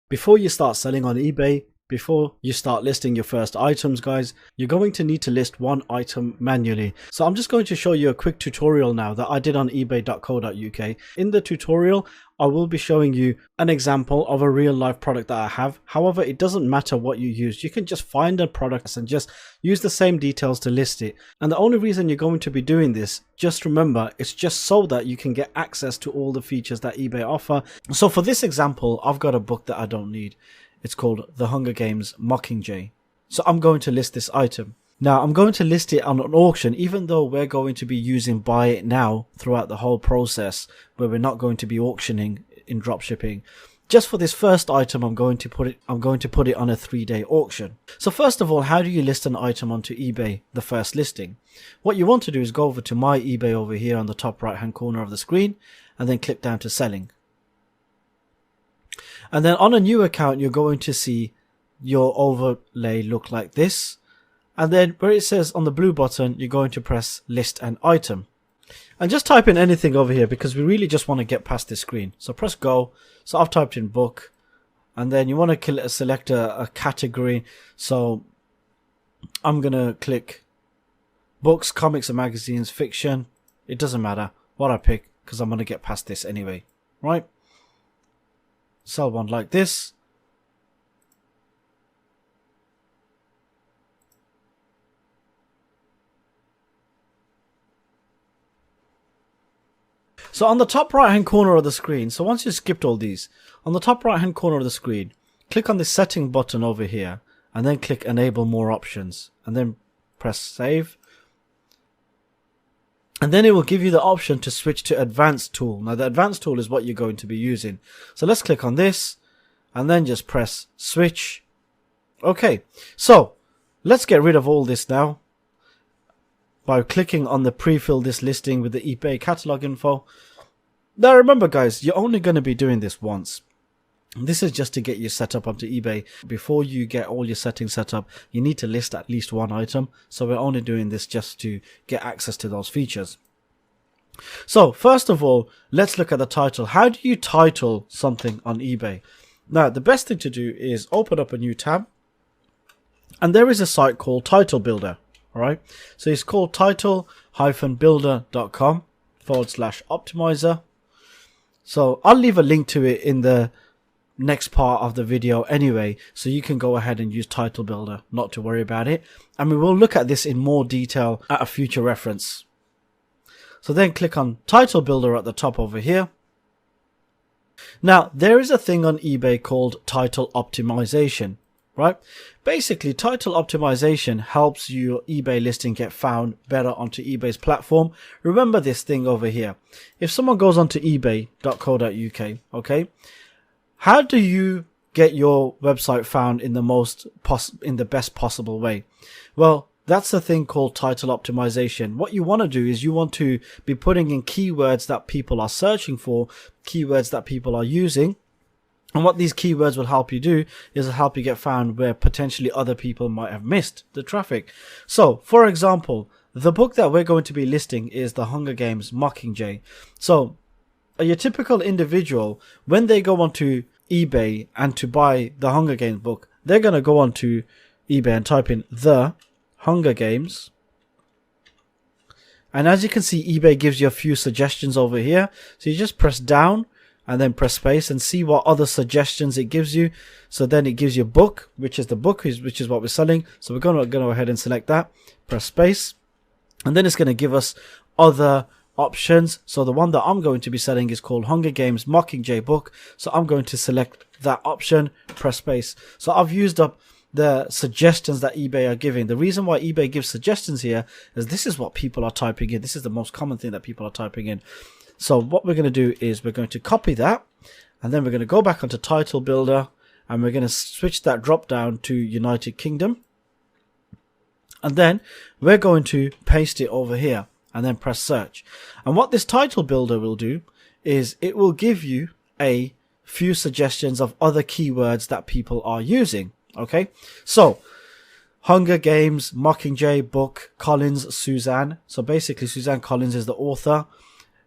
Before you start selling on eBay, before you start listing your first items, guys, you're going to need to list one item manually. So I'm just going to show you a quick tutorial now that I did on ebay.co.uk. In the tutorial, I will be showing you an example of a real life product that I have. However, it doesn't matter what you use. You can just find a product and just use the same details to list it. And the only reason you're going to be doing this, just remember, it's just so that you can get access to all the features that eBay offer. So for this example, I've got a book that I don't need. It's called The Hunger Games Mockingjay. So I'm going to list this item. Now I'm going to list it on an auction, even though we're going to be using buy it now throughout the whole process, where we're not going to be auctioning in dropshipping. Just for this first item, I'm going to put it on a 3-day auction. So first of all, how do you list an item onto eBay, the first listing? What you want to do is go over to my eBay over here on the top right hand corner of the screen, and then click down to selling. And then on a new account, you're going to see your overlay look like this. And then where it says on the blue button, you're going to press list an item. And just type in anything over here because we really just want to get past this screen. So press go. So I've typed in book. And then you want to select a category. So I'm going to click books, comics and magazines, fiction. It doesn't matter what I pick because I'm going to get past this anyway. Right? Sell one like this. So on the top right hand corner of the screen, so once you skipped all these, on the top right hand corner of the screen, click on the setting button over here and then click enable more options and then press save. And then it will give you the option to switch to advanced tool. Now the advanced tool is what you're going to be using. So let's click on this and then just press switch. Okay, so let's get rid of all this now by clicking on the pre-fill this listing with the eBay catalog info. Now remember guys, you're only going to be doing this once. This is just to get you set up onto eBay. Before you get all your settings set up, you need to list at least one item. So we're only doing this just to get access to those features. So first of all, let's look at the title. How do you title something on eBay? Now the best thing to do is open up a new tab. And there is a site called Title Builder. Alright, so it's called title-builder.com/optimizer. So I'll leave a link to it in the next part of the video anyway, so you can go ahead and use Title Builder, not to worry about it. And we will look at this in more detail at a future reference. So then click on Title Builder at the top over here. Now there is a thing on eBay called title optimization. Right? Basically, title optimization helps your eBay listing get found better onto eBay's platform. Remember this thing over here. If someone goes onto ebay.co.uk, okay, how do you get your website found in the best possible way? Well, that's a thing called title optimization. What you want to do is you want to be putting in keywords that people are searching for, keywords that people are using. And what these keywords will help you do is help you get found where potentially other people might have missed the traffic. So, for example, the book that we're going to be listing is The Hunger Games Mockingjay. So, your typical individual, when they go onto eBay and to buy the Hunger Games book, they're going to go onto eBay and type in The Hunger Games. And as you can see, eBay gives you a few suggestions over here. So you just press down and then press space and see what other suggestions it gives you. So then it gives you a book, which is what we're selling. So we're going to go ahead and select that, press space, and then it's going to give us other options. So the one that I'm going to be selling is called Hunger Games Mockingjay book. So I'm going to select that option, press space. So I've used up the suggestions that eBay are giving. The reason why eBay gives suggestions here is this is what people are typing in. This is the most common thing that people are typing in. So what we're going to do is we're going to copy that, and then we're going to go back onto Title Builder, and we're going to switch that drop down to United Kingdom. And then we're going to paste it over here and then press search. And what this Title Builder will do is it will give you a few suggestions of other keywords that people are using. Okay, so Hunger Games, Mockingjay, book, Collins, Suzanne. So basically Suzanne Collins is the author.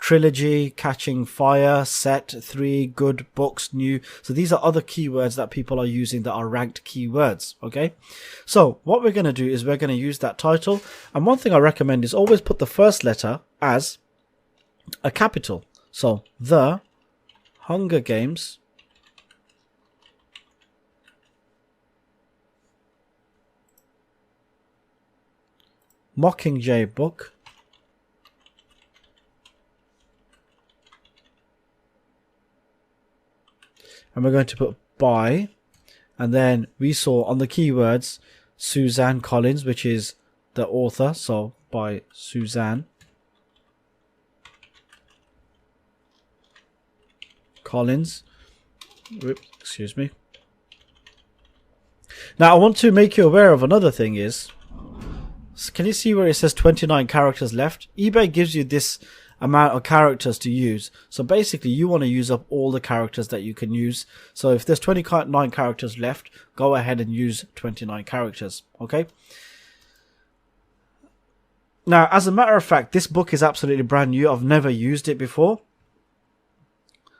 trilogy, catching fire, set, 3, good, books, new. So these are other keywords that people are using that are ranked keywords. Okay, so what we're going to do is we're going to use that title, and one thing I recommend is always put the first letter as a capital. So The Hunger Games Mockingjay book and we're going to put by, and then we saw on the keywords Suzanne Collins, which is the author, so by Suzanne Collins. Oops, excuse me. Now I want to make you aware of another thing is, can you see where it says 29 characters left? eBay gives you this amount of characters to use. So basically you want to use up all the characters that you can use. So if there's 29 characters left, go ahead and use 29 characters. Okay. Now, as a matter of fact, this book is absolutely brand new. I've never used it before.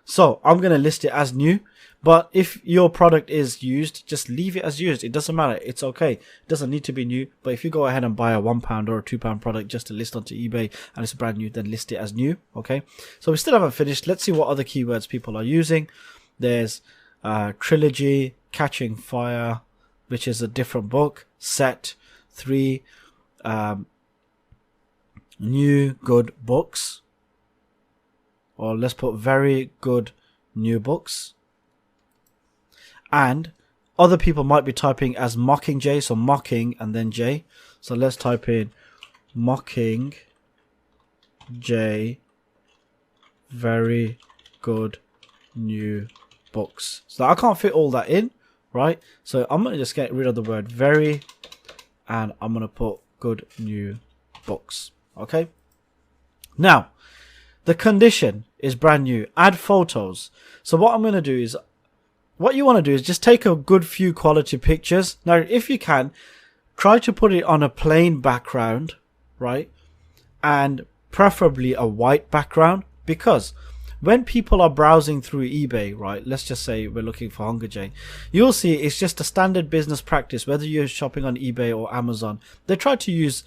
So I'm going to list it as new. But if your product is used, just leave it as used. It doesn't matter. It's okay. It doesn't need to be new. But if you go ahead and buy a £1 or a £2 product just to list onto eBay and it's brand new, then list it as new. Okay. So we still haven't finished. Let's see what other keywords people are using. There's trilogy, catching fire, which is a different book. Set, 3, new good books. Or let's put very good new books. And other people might be typing as Mockingjay, so mocking and then J. So let's type in Mockingjay, very good new books. So I can't fit all that in, right? So I'm going to just get rid of the word very, and I'm going to put good new books. Okay. Now, the condition is brand new. Add photos. So what I'm going to do is, what you want to do is just take a good few quality pictures. Now, if you can, try to put it on a plain background, right? And preferably a white background, because when people are browsing through eBay, right? Let's just say we're looking for Hungerjay. You'll see it's just a standard business practice, whether you're shopping on eBay or Amazon. They try to use,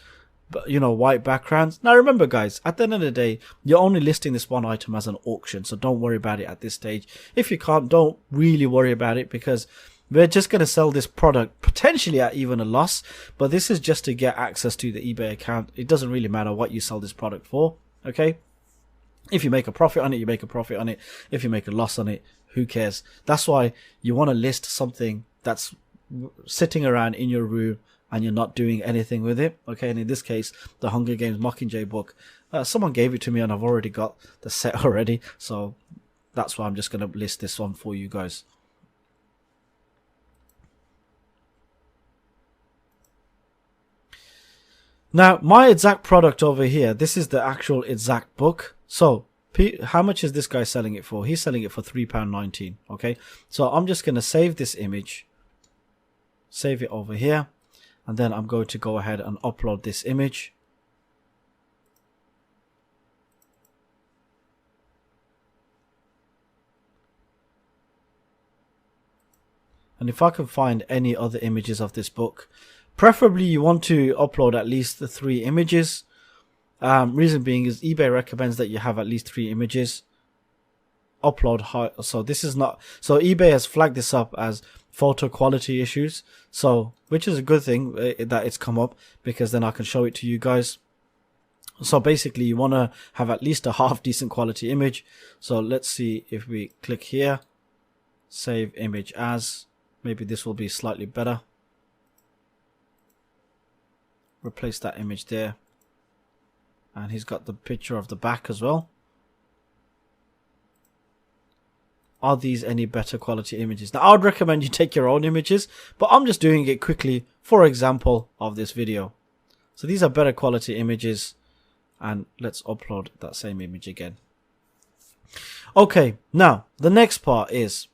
you know, white backgrounds. Now remember guys, at the end of the day, you're only listing this one item as an auction, so don't worry about it at this stage. If you can't, don't really worry about it, because we're just going to sell this product potentially at even a loss, but this is just to get access to the eBay account. It doesn't really matter what you sell this product for. Okay, if you make a profit on it, you make a profit on it. If you make a loss on it, who cares? That's why you want to list something that's sitting around in your room and you're not doing anything with it. Okay, and in this case, the Hunger Games Mockingjay book, someone gave it to me and I've already got the set already, so that's why I'm just going to list this one for you guys. Now, my exact product over here, this is the actual exact book. So, how much is this guy selling it for? He's selling it for £3.19. Okay, so I'm just going to save this image, save it over here. And then I'm going to go ahead and upload this image. And if I can find any other images of this book, preferably you want to upload at least the 3 images. Reason being is eBay recommends that you have at least 3 images. Upload high. So this is not. So eBay has flagged this up as photo quality issues. So, which is a good thing that it's come up, because then I can show it to you guys. So basically you want to have at least a half decent quality image. So let's see if we click here, save image as, maybe this will be slightly better. Replace that image there. And he's got the picture of the back as well. Are these any better quality images? Now, I would recommend you take your own images, but I'm just doing it quickly for example of this video. So these are better quality images, and let's upload that same image again. Okay, now the next part is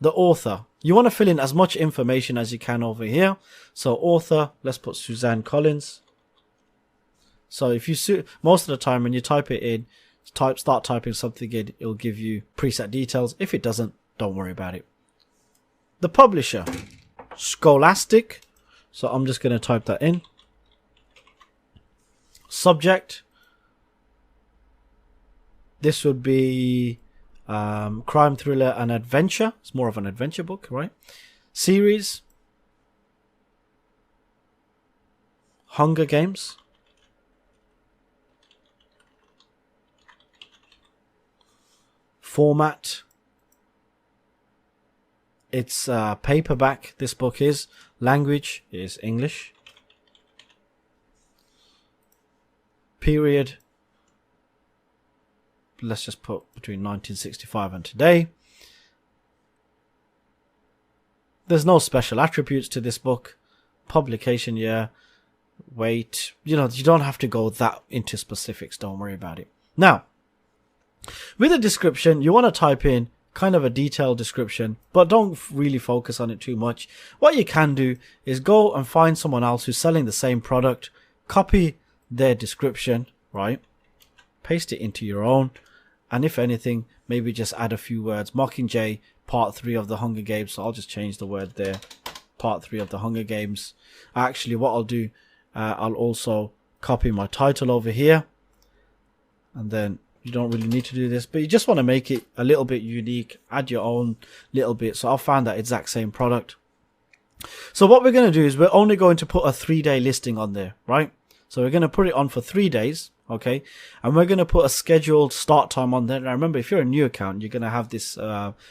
the author. You want to fill in as much information as you can over here. So author, let's put Suzanne Collins. So if you most of the time when you type it in, start typing something in, it'll give you preset details. If it doesn't, don't worry about it. The publisher, Scholastic. So I'm just going to type that in. Subject. This would be crime, thriller, and adventure. It's more of an adventure book, right? Series. Hunger Games. Format. It's paperback, this book is. Language is English. Period. Let's just put between 1965 and today. There's no special attributes to this book. Publication year. Weight. You don't have to go that into specifics. Don't worry about it. Now, with a description, you want to type in kind of a detailed description, but don't really focus on it too much. What you can do is go and find someone else who's selling the same product, copy their description, right? Paste it into your own, and if anything, maybe just add a few words. Mockingjay, part 3 of the Hunger Games. So I'll just change the word there. Part 3 of the Hunger Games. Actually, what I'll do, I'll also copy my title over here, and then you don't really need to do this, but you just want to make it a little bit unique, add your own little bit. So I'll find that exact same product. So what we're going to do is we're only going to put a 3-day listing on there, right? So we're going to put it on for 3 days, okay? And we're going to put a scheduled start time on there. Now remember, if you're a new account, you're going to have this,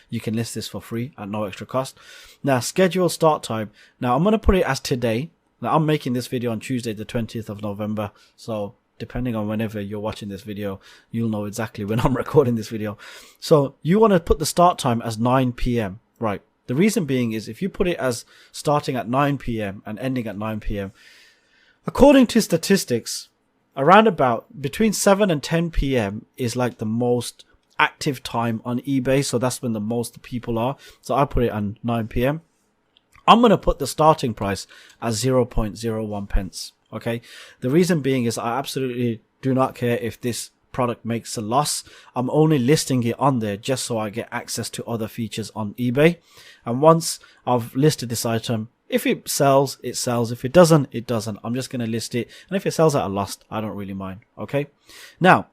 you can list this for free at no extra cost. Now, scheduled start time. Now I'm going to put it as today. Now I'm making this video on Tuesday, the 20th of November. So depending on whenever you're watching this video, you'll know exactly when I'm recording this video. So you want to put the start time as 9 p.m. Right. The reason being is if you put it as starting at 9 p.m. and ending at 9 p.m., according to statistics, around about between 7 and 10 p.m. is like the most active time on eBay. So that's when the most people are. So I put it on 9 p.m. I'm going to put the starting price as 0.01 pence. Okay. The reason being is I absolutely do not care if this product makes a loss. I'm only listing it on there just so I get access to other features on eBay. And once I've listed this item, if it sells, it sells. If it doesn't, it doesn't. I'm just going to list it. And if it sells at a loss, I don't really mind. Okay. Now,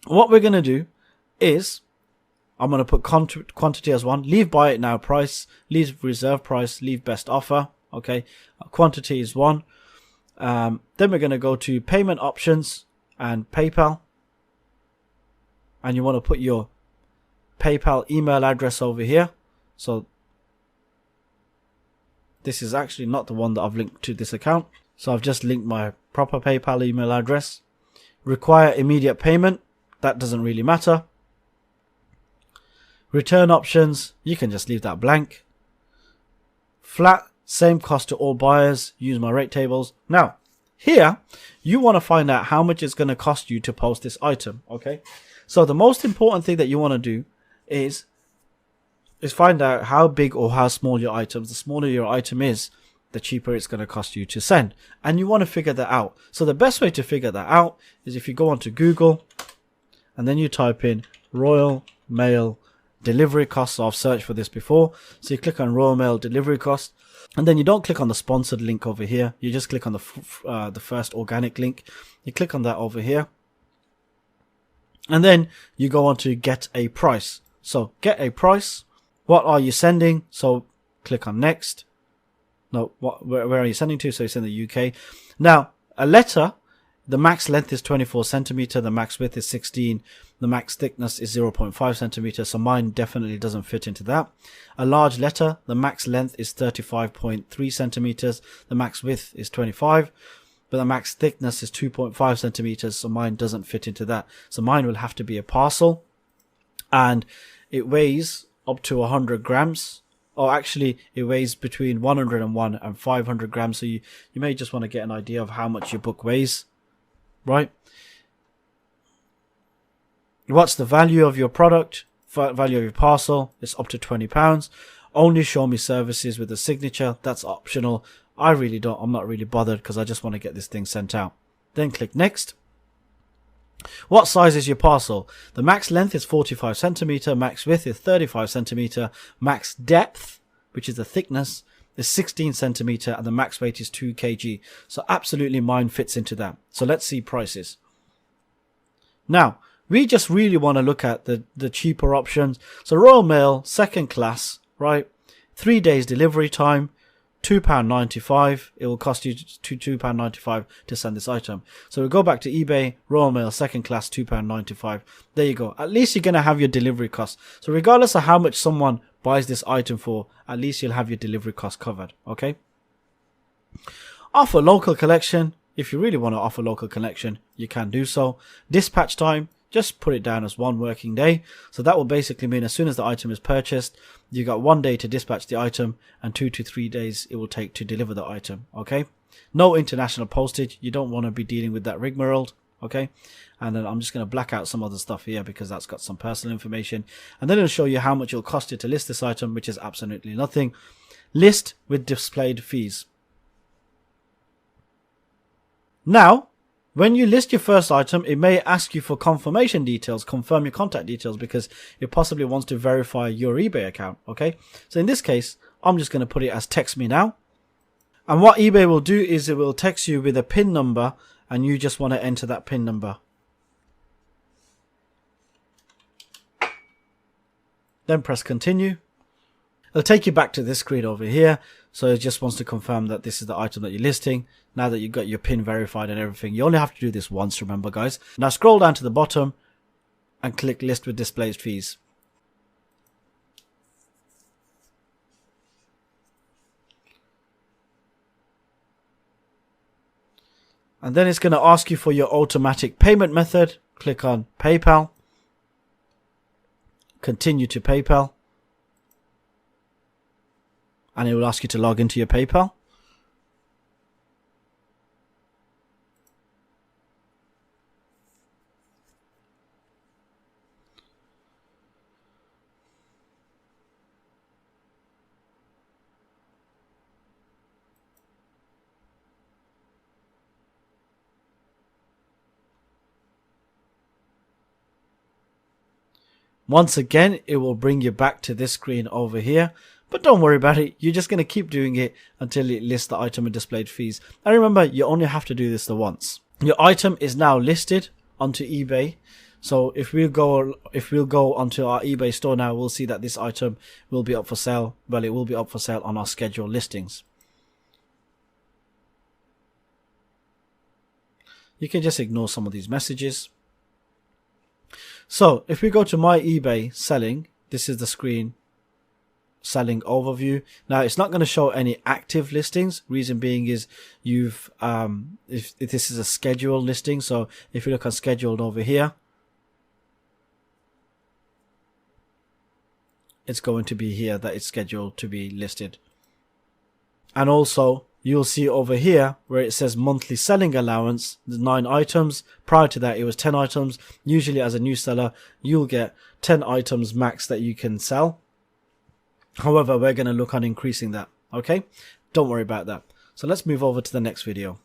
what we're going to do is I'm going to put quantity as 1. Leave buy it now price. Leave reserve price. Leave best offer. Okay. Quantity is 1. Then we're going to go to payment options and PayPal. And you want to put your PayPal email address over here. So this is actually not the one that I've linked to this account. So I've just linked my proper PayPal email address. Require immediate payment. That doesn't really matter. Return options. You can just leave that blank. Flat. Same cost to all buyers. Use my rate tables. Now, here, you want to find out how much it's going to cost you to post this item. Okay. So the most important thing that you want to do is find out how big or how small your item is. The smaller your item is, the cheaper it's going to cost you to send. And you want to figure that out. So the best way to figure that out is if you go onto Google and then you type in Royal Mail delivery costs. So I've searched for this before. So you click on Royal Mail delivery cost. And then you don't click on the sponsored link over here. You just click on the first organic link. You click on that over here. And then you go on to get a price. So get a price. What are you sending? So click on next. No, where are you sending to? So it's in the UK. Now, a letter, the max length is 24 centimeter. The max width is 16. The max thickness is 0.5 centimeters. So mine definitely doesn't fit into that. A large letter, the max length is 35.3 centimeters. The max width is 25. But the max thickness is 2.5 centimeters. So mine doesn't fit into that. So mine will have to be a parcel. And it weighs up to 100 grams. Or actually, it weighs between 101 and 500 grams. So you may just want to get an idea of how much your book weighs. Right? What's the value of your product? Value of your parcel? It's up to £20. Only show me services with a signature. That's optional. I'm not really bothered because I just want to get this thing sent out. Then click next. What size is your parcel? The max length is 45 centimeter, max width is 35 centimeter, max depth, which is the thickness, is 16 centimeter, and the max weight is 2 kg. So absolutely mine fits into that. So let's see prices. Now, we just really want to look at the cheaper options. So Royal Mail, second class, right? 3 days delivery time, £2.95. It will cost you £2.95 to send this item. So we go back to eBay, Royal Mail, second class, £2.95. There you go. At least you're going to have your delivery costs. So regardless of how much someone buys this item for, at least you'll have your delivery costs covered. Okay. Offer local collection. If you really want to offer local collection, you can do so. Dispatch time, just put it down as 1 working day. So that will basically mean as soon as the item is purchased, you got 1 day to dispatch the item and 2 to 3 days it will take to deliver the item. Okay. No international postage. You don't want to be dealing with that rigmarole. Okay. And then I'm just going to black out some other stuff here because that's got some personal information. And then it'll show you how much it'll cost you to list this item, which is absolutely nothing. List with displayed fees. Now, when you list your first item, it may ask you for confirmation details, confirm your contact details, because it possibly wants to verify your eBay account. Okay. So in this case, I'm just going to put it as text me now. And what eBay will do is it will text you with a PIN number, and you just want to enter that PIN number. Then press continue. It'll take you back to this screen over here. So it just wants to confirm that this is the item that you're listing. Now that you've got your PIN verified and everything, you only have to do this once, remember guys. Now scroll down to the bottom and click list with displayed fees. And then it's going to ask you for your automatic payment method. Click on PayPal. Continue to PayPal. And it will ask you to log into your PayPal. Once again, it will bring you back to this screen over here. But don't worry about it. You're just going to keep doing it until it lists the item and displayed fees. And remember, you only have to do this the once. Your item is now listed onto eBay. So if we'll go onto our eBay store now, we'll see that this item will be up for sale. Well, it will be up for sale on our scheduled listings. You can just ignore some of these messages. So if we go to my eBay selling, this is the screen. Selling overview. Now it's not going to show any active listings. Reason being is you've if this is a scheduled listing. So if you look on scheduled over here, it's going to be here that it's scheduled to be listed. And also you'll see over here where it says monthly selling allowance, the 9 items. Prior to that it was 10 items. Usually as a new seller you'll get 10 items max that you can sell. However, we're going to look on increasing that. Okay, don't worry about that. So let's move over to the next video.